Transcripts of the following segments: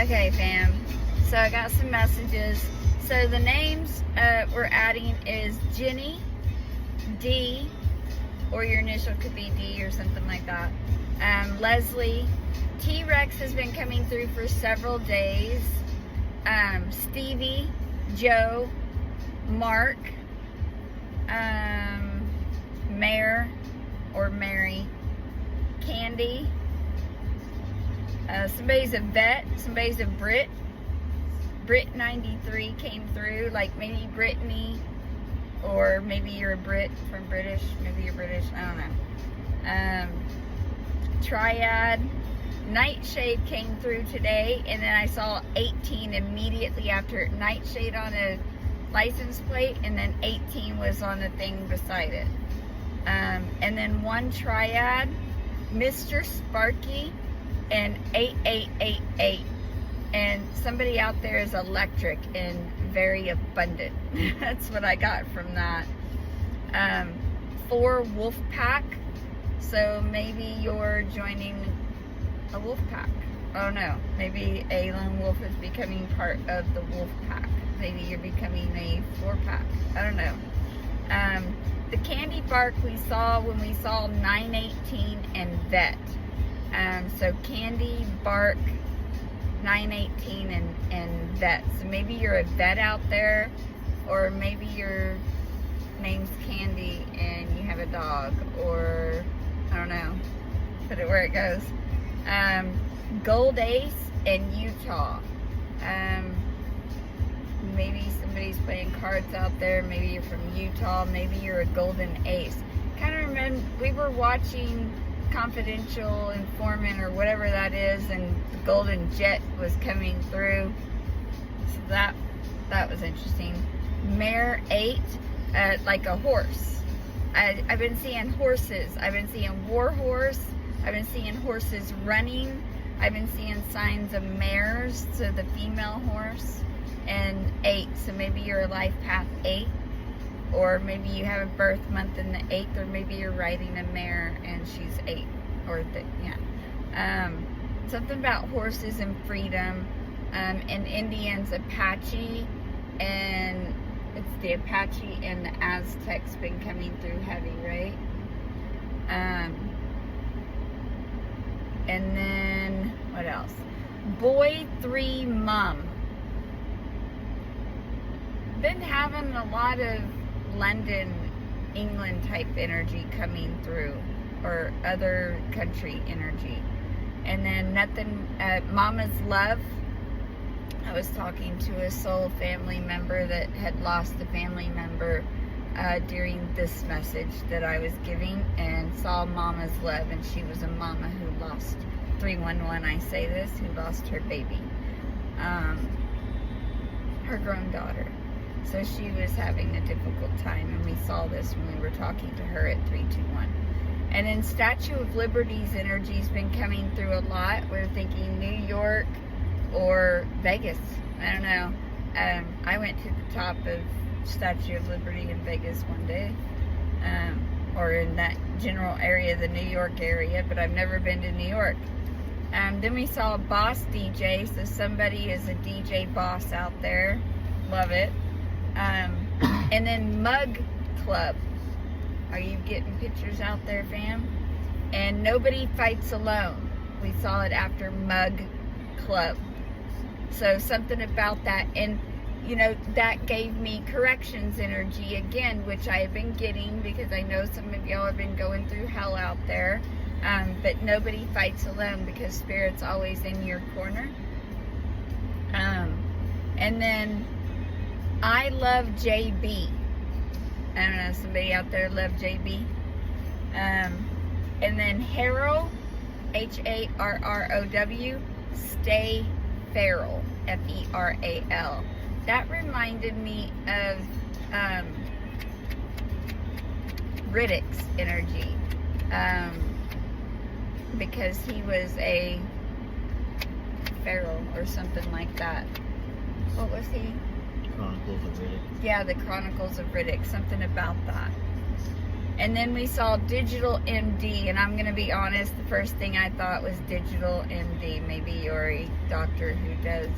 Okay, fam. So I got some messages. So the names we're adding is Jenny, D, or your initial could be D or something like that. Leslie, T-Rex has been coming through for several days. Stevie, Joe, Mark, Mare or Mary, Candy. Somebody's a vet, somebody's a Brit. Brit 93 came through, like maybe Brittany, or maybe you're a Brit from British, maybe you're British, I don't know. Triad, Nightshade came through today, and then I saw 18 immediately after. Nightshade on a license plate, and then 18 was on the thing beside it. And then one Triad, Mr. Sparky, and 8888. And somebody out there is electric and very abundant. That's what I got from that. 4 wolf pack. So maybe you're joining a wolf pack. Oh no, maybe a lone wolf is becoming part of the wolf pack. Maybe you're becoming a 4-pack. I don't know. The candy bark we saw when we saw 918 and vet. So candy bark, 918 and vet. So maybe you're a vet out there, or maybe your name's Candy and you have a dog, or I don't know. Put it where it goes. Gold Ace in Utah. Maybe somebody's playing cards out there. Maybe you're from Utah. Maybe you're a Golden Ace. Kind of remember we were watching Confidential Informant or whatever that is, and the Golden Jet was coming through. So that was interesting. Mare 8, like a horse. I've been seeing horses. I've been seeing war horse. I've been seeing horses running. I've been seeing signs of mares, so the female horse. And 8, so maybe you're a life path 8, or maybe you have a birth month in the 8th, or maybe you're riding a mare and she's 8, or something about horses and freedom. And Indians, Apache, and it's the Apache and the Aztecs been coming through heavy, right? And then what else? Boy 3 Mum. Been having a lot of London, England type energy coming through, or other country energy. And then nothing, Mama's Love. I was talking to a soul family member that had lost a family member during this message that I was giving, and saw Mama's Love, and she was a mama who lost 311. I say this, who lost her baby, her grown daughter. So she was having a difficult time, and we saw this when we were talking to her at 321. And then Statue of Liberty's energy's been coming through a lot. We're thinking New York or Vegas. I don't know. I went to the top of Statue of Liberty in Vegas one day, or in that general area, the New York area, but I've never been to New York. Then we saw a Boss DJ, so somebody is a DJ boss out there. Love it. And then Mug Club. Are you getting pictures out there, fam? And Nobody Fights Alone. We saw it after Mug Club. So something about that. And, you know, that gave me corrections energy again, which I have been getting because I know some of y'all have been going through hell out there. But nobody fights alone, because Spirit's always in your corner. And then I love JB. I don't know, somebody out there love JB. And then Harrow, Harrow, Stay Feral, Feral. That reminded me of Riddick's energy, because he was a feral or something like that. What was he? Chronicles of Riddick. Yeah, the Chronicles of Riddick, something about that. And then we saw Digital MD, and I'm going to be honest, the first thing I thought was Digital MD. Maybe you're a doctor who does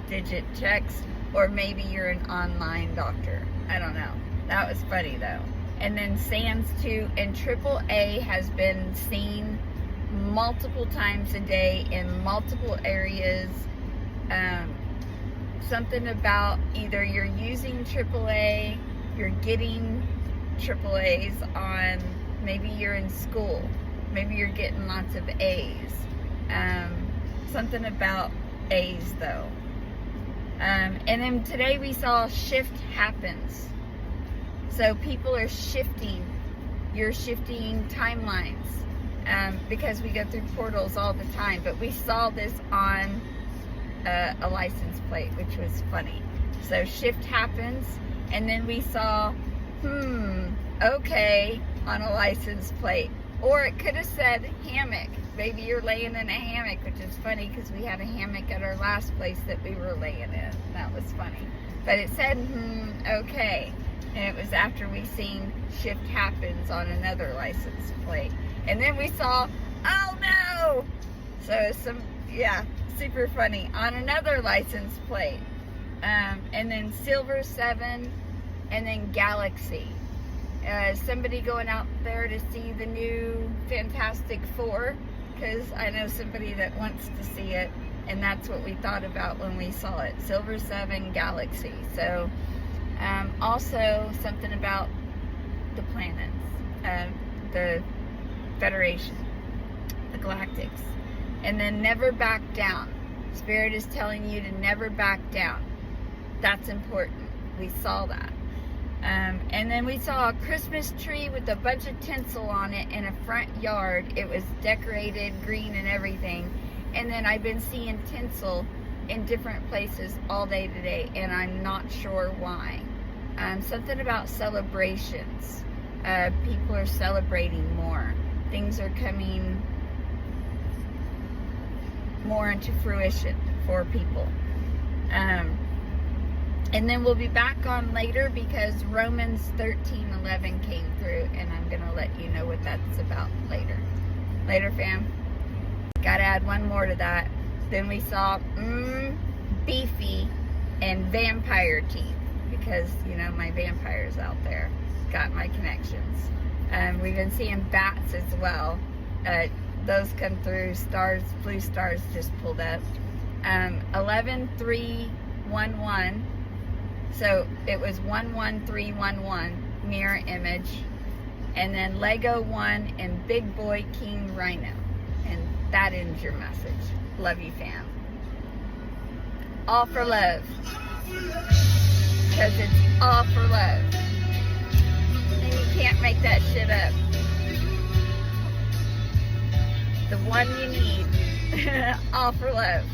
digit checks, or maybe you're an online doctor. I don't know. That was funny though. And then SANS 2 and AAA has been seen multiple times a day in multiple areas. Something about either you're using AAA, you're getting AAAs on, maybe you're in school, maybe you're getting lots of A's. Something about A's though. And then today we saw shift happens. So people are shifting. You're shifting timelines because we go through portals all the time. But we saw this on a license plate, which was funny. So shift happens, and then we saw okay on a license plate. Or it could have said hammock. Maybe you're laying in a hammock, which is funny because we had a hammock at our last place that we were laying in. That was funny. But it said okay. And it was after we seen shift happens on another license plate. And then we saw, oh no! So super funny on another license plate. And then Silver 7, and then Galaxy. Somebody going out there to see the new Fantastic Four, because I know somebody that wants to see it, and that's what we thought about when we saw it. Silver 7, Galaxy. So also something about the planets, the Federation, the Galactics. And then never back down. Spirit is telling you to never back down. That's important. We saw that. And then we saw a Christmas tree with a bunch of tinsel on it in a front yard. It was decorated green and everything. And then I've been seeing tinsel in different places all day today, and I'm not sure why. Something about celebrations. People are celebrating more. Things are coming more into fruition for people. And then we'll be back on later because Romans 13:11 came through, and I'm going to let you know what that's about later. Later, fam. Got to add one more to that. Then we saw beefy and vampire teeth because, you know, my vampires out there got my connections. We've been seeing bats as well. Those come through. Stars, blue stars just pulled up. 11311. So it was 11311 mirror image, and then Lego 1 and Big Boy King Rhino, and that ends your message. Love you, fam. All for love, because it's all for love, and you can't make that shit up. The one you need. All for love.